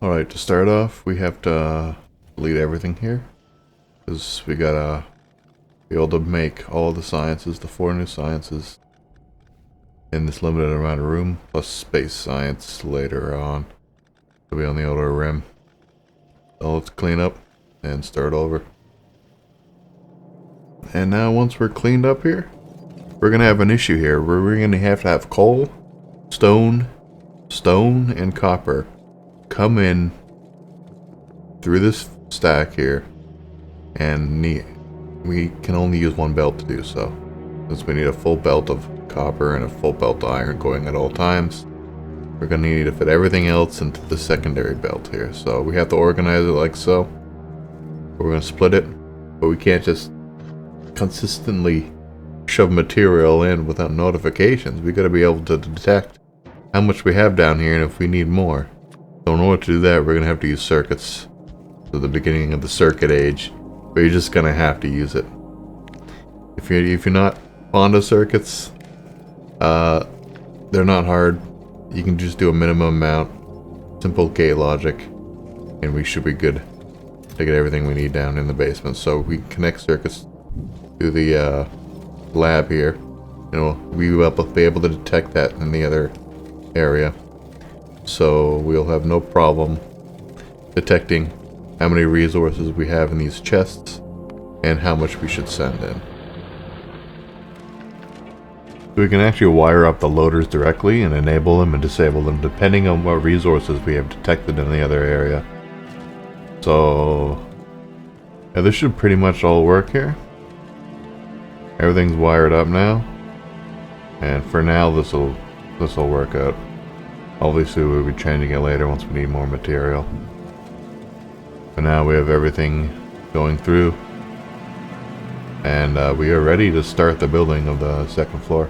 Alright, to start off, we have to delete everything here. Because we gotta be able to make all the sciences, the 4 new sciences, in this limited amount of room, plus space science later on. To be on the outer rim. So let's clean up and start over. And now once we're cleaned up here, we're gonna have an issue here. We're gonna have to have coal, stone, and copper come in through this stack here, and we can only use one belt to do so, since we need a full belt of copper and a full belt of iron going at all times. We're going to need to fit everything else into the secondary belt here, so we have to organize it like so. We're going to split it, but we can't just consistently shove material in without notifications. We got to be able to detect how much we have down here and if we need more. So in order to do that, we're going to have to use circuits. So the beginning of the circuit age, but you're just going to have to use it. If you're not fond of circuits, they're not hard. You can just do a minimum amount, simple gate logic, and we should be good to get everything we need down in the basement. So we connect circuits to the lab here. We will be able to detect that in the other area. So we'll have no problem detecting how many resources we have in these chests and how much we should send in. So we can actually wire up the loaders directly and enable them and disable them depending on what resources we have detected in the other area. So yeah, this should pretty much all work here. Everything's wired up now, and for now this will work out. Obviously we'll be changing it later once we need more material. But now we have everything going through, and we are ready to start the building of the second floor.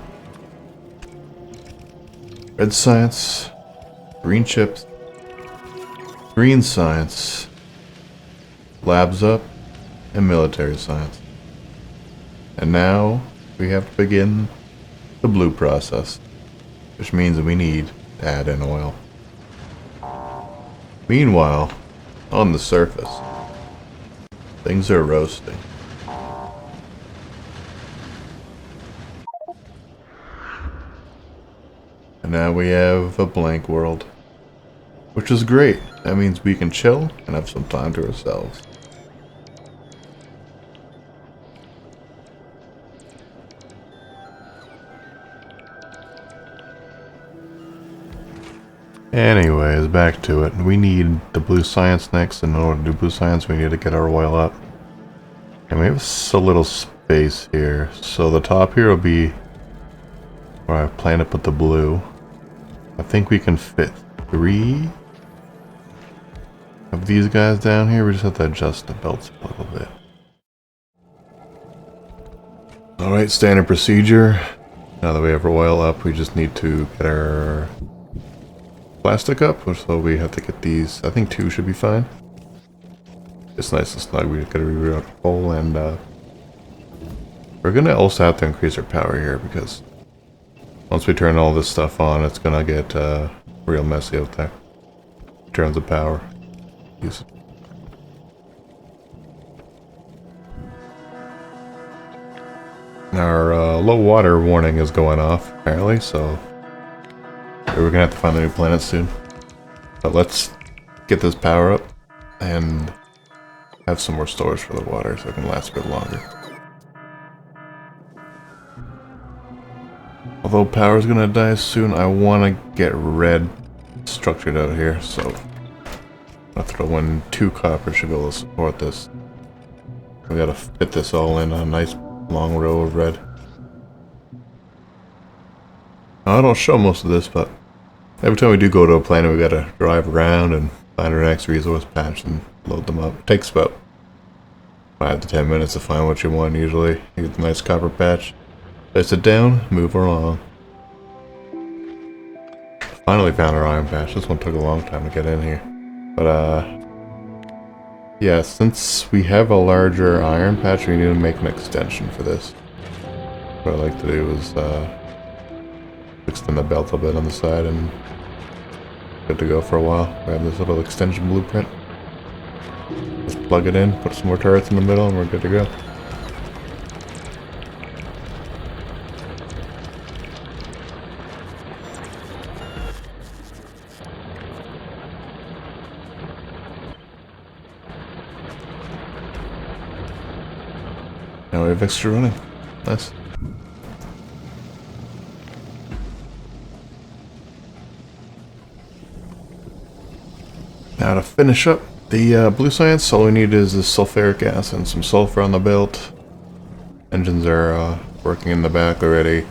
Red science, green chips, green science, labs up, and military science. And now we have to begin the blue process, which means that we need to add in oil. Meanwhile, on the surface, things are roasting. And now we have a blank world, which is great. That means we can chill and have some time to ourselves. Anyways, back to it. We need the blue science next. In order to do blue science, we need to get our oil up. And we have a little space here. So the top here will be where I plan to put the blue. I think we can fit 3 of these guys down here. We just have to adjust the belts a little bit. Alright, standard procedure. Now that we have our oil up, we just need to get our plastic up, so we have to get these. I think 2 should be fine. It's nice and snug. We gotta reroute coal, and we're gonna also have to increase our power here because once we turn all this stuff on, it's gonna get real messy out there in terms of power use. Our low water warning is going off apparently, so we're gonna have to find a new planet soon. But let's get this power up and have some more storage for the water so it can last a bit longer. Although power's gonna die soon, I wanna get red structured out here, so I'll throw in 2 copper should be able to support this. We gotta fit this all in a nice long row of red. Now, I don't show most of this, but every time we do go to a planet, we gotta drive around and find our next resource patch and load them up. It takes about 5 to 10 minutes to find what you want usually. You get the nice copper patch, place it down, move along. Finally found our iron patch. This one took a long time to get in here. But yeah, since we have a larger iron patch, we need to make an extension for this. What I like to do is extend the belt a bit on the side and Good to go for a while. Grab this little extension blueprint. Just plug it in, put some more turrets in the middle, and we're good to go. Now we have extra running. Nice. Now to finish up the blue science, all we need is this sulfuric acid and some sulfur on the belt. Engines are working in the back already.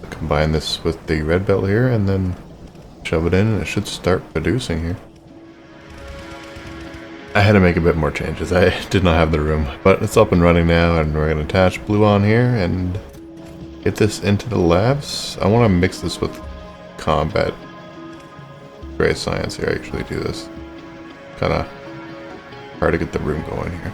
Combine this with the red belt here and then shove it in and it should start producing here. I had to make a bit more changes. I did not have the room, but it's up and running now, and we're going to attach blue on here and get this into the labs. I want to mix this with combat. Gray science here. I usually do this. Kind of hard to get the room going here.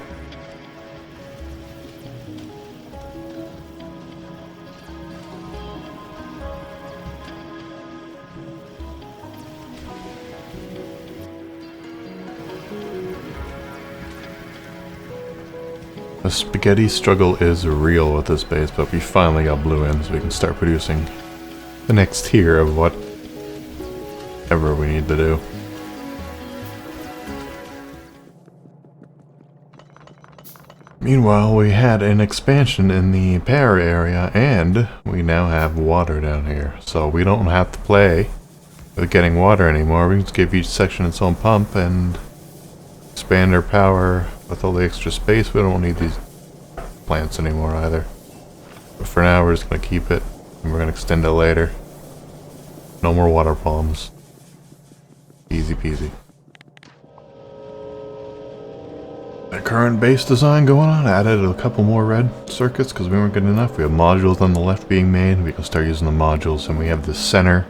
The spaghetti struggle is real with this base, but we finally got blue in, so we can start producing the next tier of whatever we need to do. Meanwhile, we had an expansion in the power area, and we now have water down here. So we don't have to play with getting water anymore. We can just give each section its own pump and expand our power with all the extra space. We don't need these plants anymore either. But for now, we're just going to keep it, and we're going to extend it later. No more water bombs. Easy peasy. The current base design going on, added a couple more red circuits because we weren't getting enough. We have modules on the left being made. We can start using the modules, and we have the center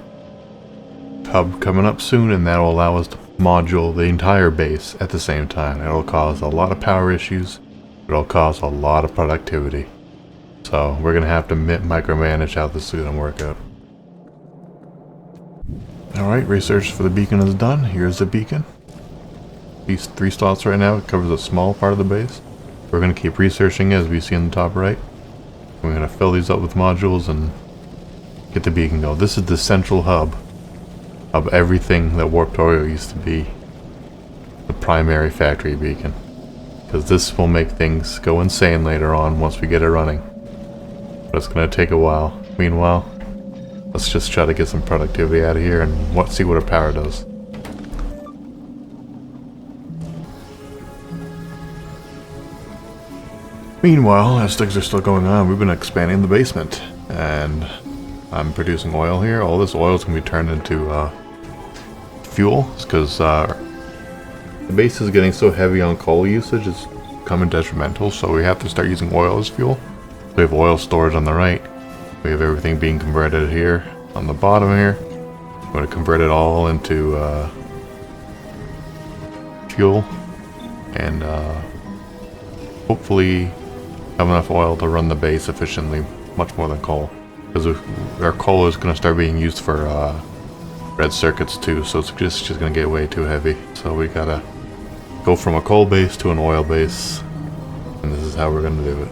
hub coming up soon, and that will allow us to module the entire base at the same time. It'll cause a lot of power issues. It'll cause a lot of productivity. So we're gonna have to micromanage how this is gonna work out. Alright, research for the beacon is done. Here's the beacon. These 3 slots right now, it covers a small part of the base. We're going to keep researching as we see in the top right. We're going to fill these up with modules and get the beacon going. This is the central hub of everything that Factorio used to be the primary factory beacon. Because this will make things go insane later on once we get it running. But it's going to take a while. Meanwhile, let's just try to get some productivity out of here and see what our power does. Meanwhile, as things are still going on, we've been expanding the basement, and I'm producing oil here. All this oil is going to be turned into fuel, because the base is getting so heavy on coal usage, it's becoming detrimental, so we have to start using oil as fuel. We have oil storage on the right. We have everything being converted here on the bottom here. I'm going to convert it all into fuel, and hopefully have enough oil to run the base efficiently, much more than coal. Because our coal is going to start being used for red circuits too, so it's just going to get way too heavy. So we gotta go from a coal base to an oil base, and this is how we're going to do it.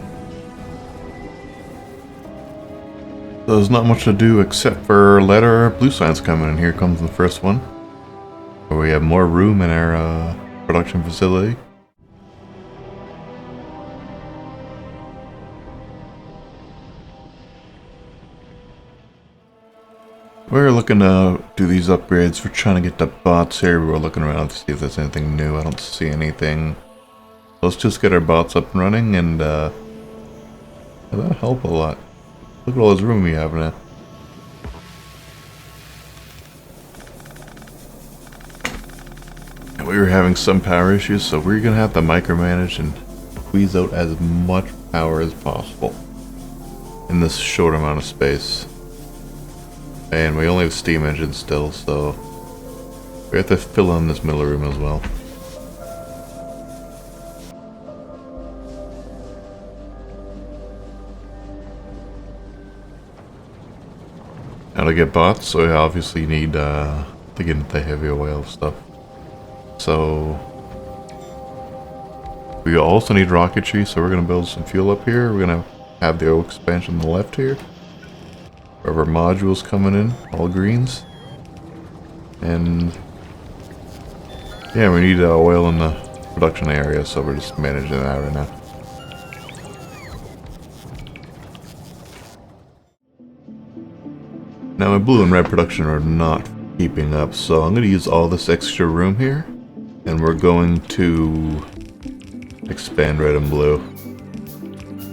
So there's not much to do except for let our blue science come in, and here comes the first one, where we have more room in our production facility. We're looking to do these upgrades. We're trying to get the bots here. We're looking around to see if there's anything new. I don't see anything. Let's just get our bots up and running, and that'll help a lot. Look at all this room we have now. And we were having some power issues, so we're going to have to micromanage and squeeze out as much power as possible in this short amount of space. And we only have steam engines still, so we have to fill in this middle room as well. Now to get bots, so we obviously need to get into the heavy oil stuff. So we also need rocketry, so we're gonna build some fuel up here. We're gonna have the oil expansion on the left here. We have our modules coming in, all greens. And yeah, we need oil in the production area, so we're just managing that right now. Now my blue and red production are not keeping up, so I'm going to use all this extra room here, and we're going to expand red and blue,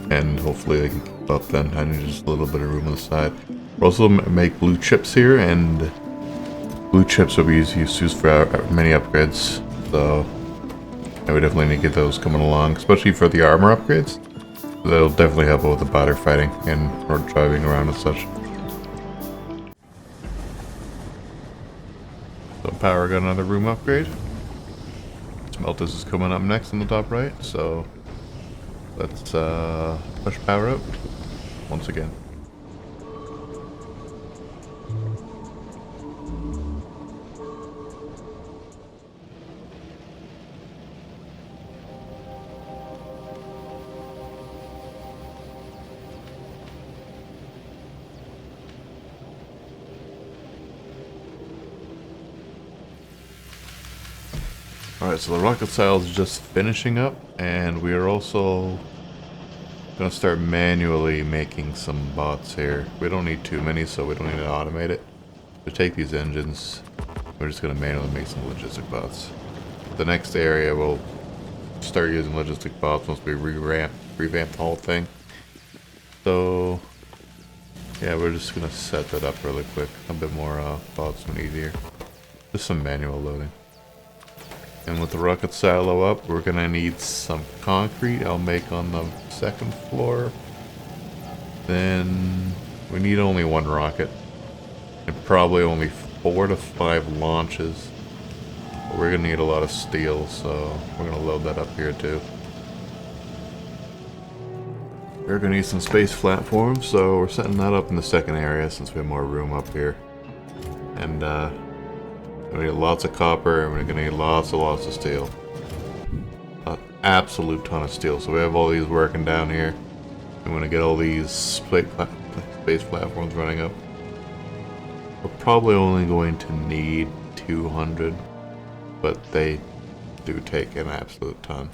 and hopefully I can keep up then. I need just a little bit of room on the side. We'll also make blue chips here, and blue chips will be used for many upgrades, so yeah, we definitely need to get those coming along, especially for the armor upgrades. That'll definitely help with the batter fighting and or driving around and such. So power got another room upgrade. Smelters is coming up next on the top right, so let's push power up once again. Alright, so the rocket sail is just finishing up, and we are also going to start manually making some bots here. We don't need too many, so we don't need to automate it. We take these engines, we're just going to manually make some logistic bots. The next area we'll start using logistic bots once we revamp the whole thing. So yeah, we're just going to set that up really quick. A bit more bots we need here. Just some manual loading. And with the rocket silo up, we're gonna need some concrete I'll make on the second floor. Then we need only one rocket. And probably only 4 to 5 launches. But we're gonna need a lot of steel, so we're gonna load that up here too. We're gonna need some space platforms, so we're setting that up in the second area since we have more room up here. And we need lots of copper, and we're gonna need lots of steel. An absolute ton of steel. So we have all these working down here. I'm gonna get all these space platforms running up. We're probably only going to need 200, but they do take an absolute ton.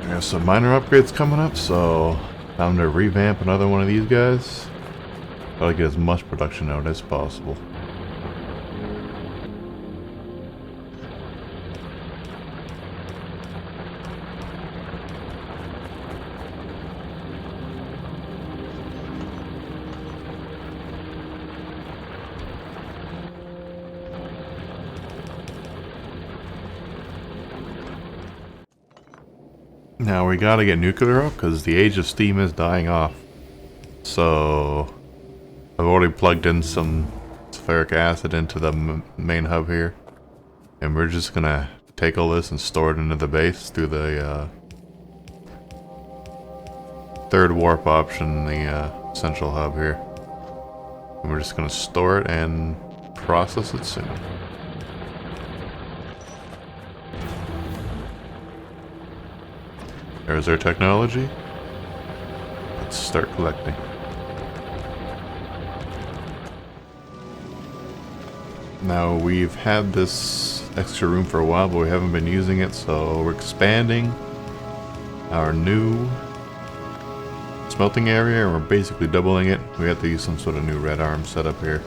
There's some minor upgrades coming up, so time to revamp another one of these guys. Try to get as much production out as possible. Now we gotta get nuclear up because the age of steam is dying off. So I've already plugged in some sulfuric acid into the main hub here, and we're just gonna take all this and store it into the base through the third warp option, the central hub here. And we're just gonna store it and process it soon. There's our technology. Let's start collecting. Now we've had this extra room for a while, but we haven't been using it, so we're expanding our new smelting area, and we're basically doubling it. We have to use some sort of new red arm setup here.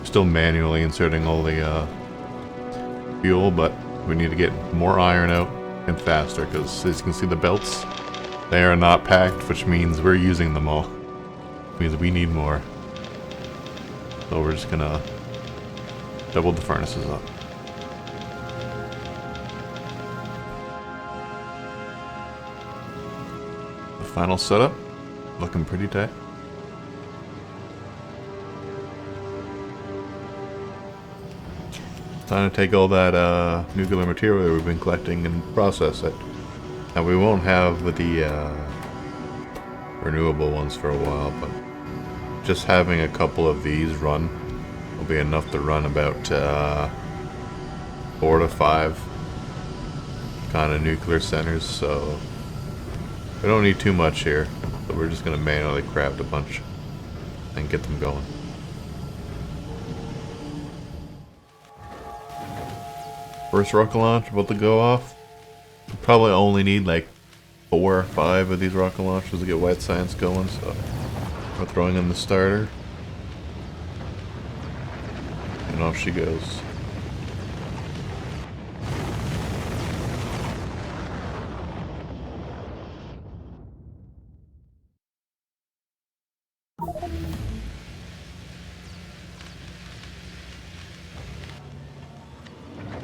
Still manually inserting all the fuel, but we need to get more iron out and faster, because as you can see, the belts, they are not packed, which means we're using them all. It means we need more. So we're just gonna double the furnaces up. The final setup, looking pretty tight. Time to take all that nuclear material that we've been collecting and process it. Now we won't have the renewable ones for a while, but just having a couple of these run will be enough to run about 4 to 5 kind of nuclear centers, so we don't need too much here. So we're just going to manually craft a bunch and get them going. First rocket launch about to go off. We probably only need like 4 or 5 of these rocket launchers to get white science going, so we're throwing in the starter. And off she goes.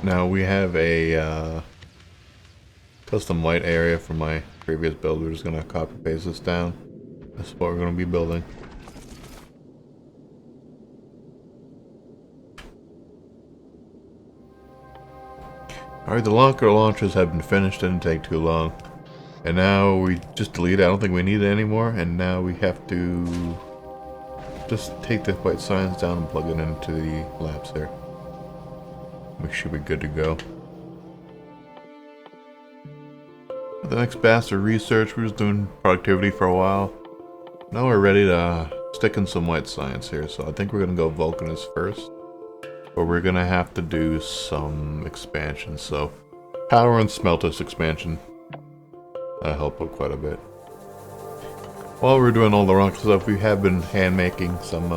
Now we have a custom light area from my previous build. We're just going to copy paste this down. That's what we're going to be building. Alright, the locker launchers have been finished. Didn't take too long. And now we just delete it. I don't think we need it anymore. And now we have to just take the white science down and plug it into the labs there. We should be good to go. The next batch of research, we're just doing productivity for a while. Now we're ready to stick in some white science here, so I think we're going to go Vulcanist first. But we're going to have to do some expansion, so power and smelters expansion. That'll help out quite a bit. While we're doing all the rocket stuff, we have been hand making some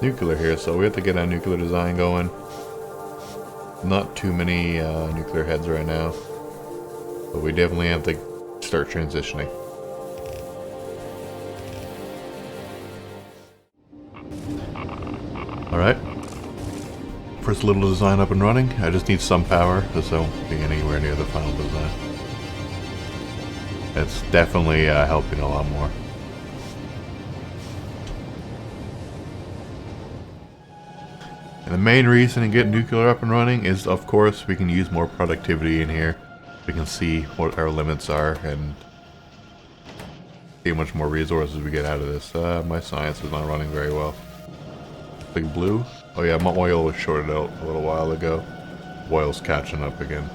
nuclear here, so we have to get our nuclear design going. Not too many nuclear heads right now, but we definitely have to start transitioning. Alright, first little design up and running. I just need some power, because I won't be anywhere near the final design. It's definitely helping a lot more. And the main reason to get nuclear up and running is, of course, we can use more productivity in here. We can see what our limits are and see how much more resources we get out of this. My science is not running very well. Big blue? Oh yeah, my oil was shorted out a little while ago. Oil's catching up again.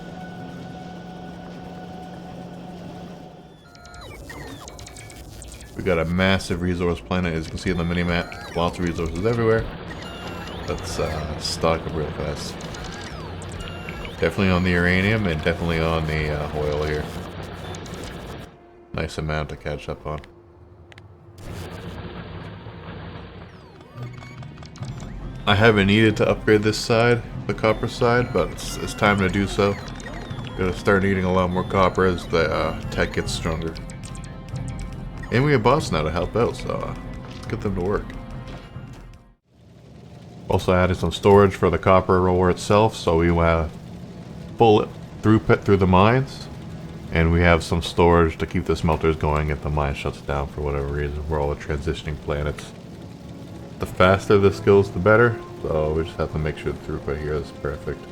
We got a massive resource planet, as you can see on the mini-map. Lots of resources everywhere. Let's stock up real fast. Definitely on the uranium and definitely on the oil here. Nice amount to catch up on. I haven't needed to upgrade this side, the copper side, but it's time to do so. Gotta start needing a lot more copper as the tech gets stronger. And we have bots now to help out, so get them to work. Also added some storage for the copper ore itself, so we have full throughput through the mines. And we have some storage to keep the smelters going if the mine shuts down for whatever reason. We're all transitioning planets. The faster this goes, the better. So we just have to make sure the throughput here is perfect.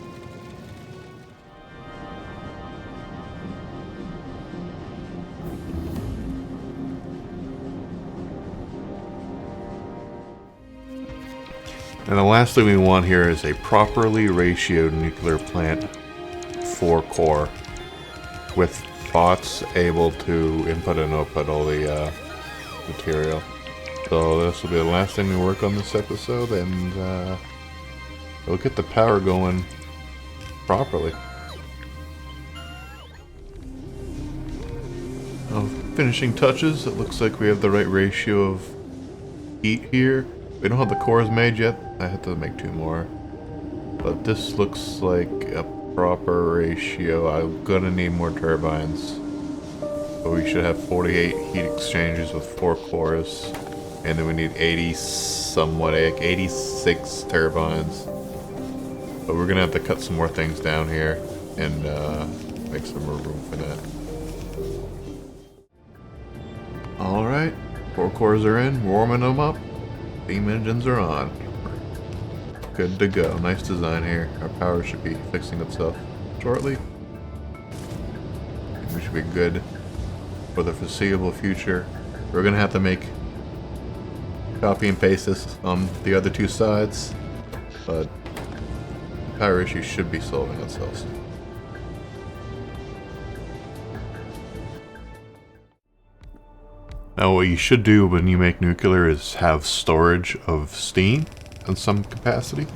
And the last thing we want here is a properly ratioed nuclear plant for core, with bots able to input and output all the material. So this will be the last thing we work on this episode, and we'll get the power going properly. Finishing touches, it looks like we have the right ratio of heat here. We don't have the cores made yet. I have to make 2 more. But this looks like a proper ratio. I'm gonna need more turbines. But we should have 48 heat exchangers with 4 cores. And then we need 86 turbines. But we're gonna have to cut some more things down here and make some more room for that. Alright, 4 cores are in, warming them up. Steam engines are on. Good to go. Nice design here. Our power should be fixing itself shortly. We should be good for the foreseeable future. We're gonna have to make copy and paste this on the other two sides, but the power issue should be solving itself. Now what you should do when you make nuclear is have storage of steam in some capacity.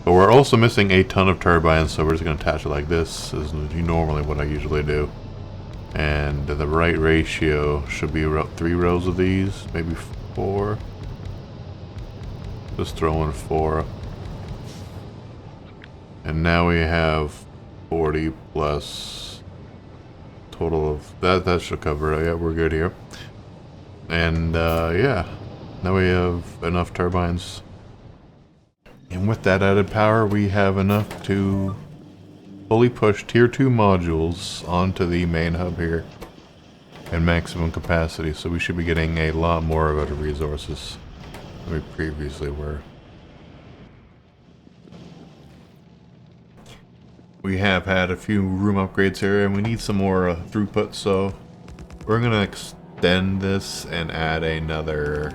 But we're also missing a ton of turbines, so we're just going to attach it like this, is normally what I usually do. And the right ratio should be about 3 rows of these, maybe 4. Just throw in 4. And now we have 40 plus total of that should cover it. Yeah, we're good here. And yeah, now we have enough turbines. And with that added power, we have enough to fully push tier 2 modules onto the main hub here at maximum capacity. So we should be getting a lot more out of resources than we previously were. We have had a few room upgrades here and we need some more throughput, so we're going to extend this and add another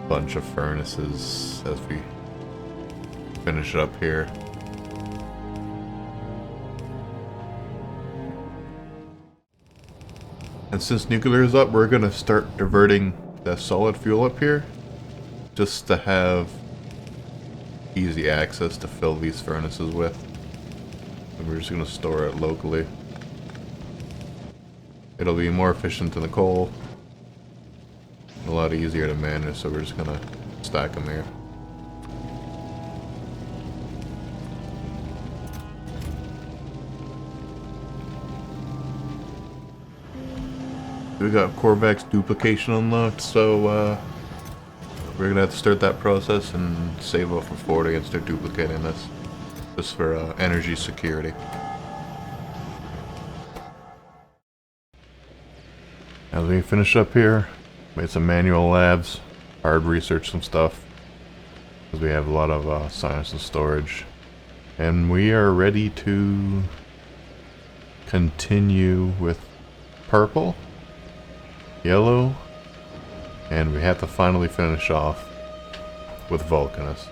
bunch of furnaces as we finish it up here. And since nuclear is up, we're going to start diverting the solid fuel up here just to have easy access to fill these furnaces with. And we're just going to store it locally. It'll be more efficient than the coal. A lot easier to manage, so we're just going to stack them here. We got Korvac's duplication unlocked, so we're going to have to start that process and save up for 40 and start duplicating this. Just for energy security. As we finish up here, made some manual labs, hard research some stuff, because we have a lot of science and storage. And we are ready to continue with purple, yellow, and we have to finally finish off with Vulcanus.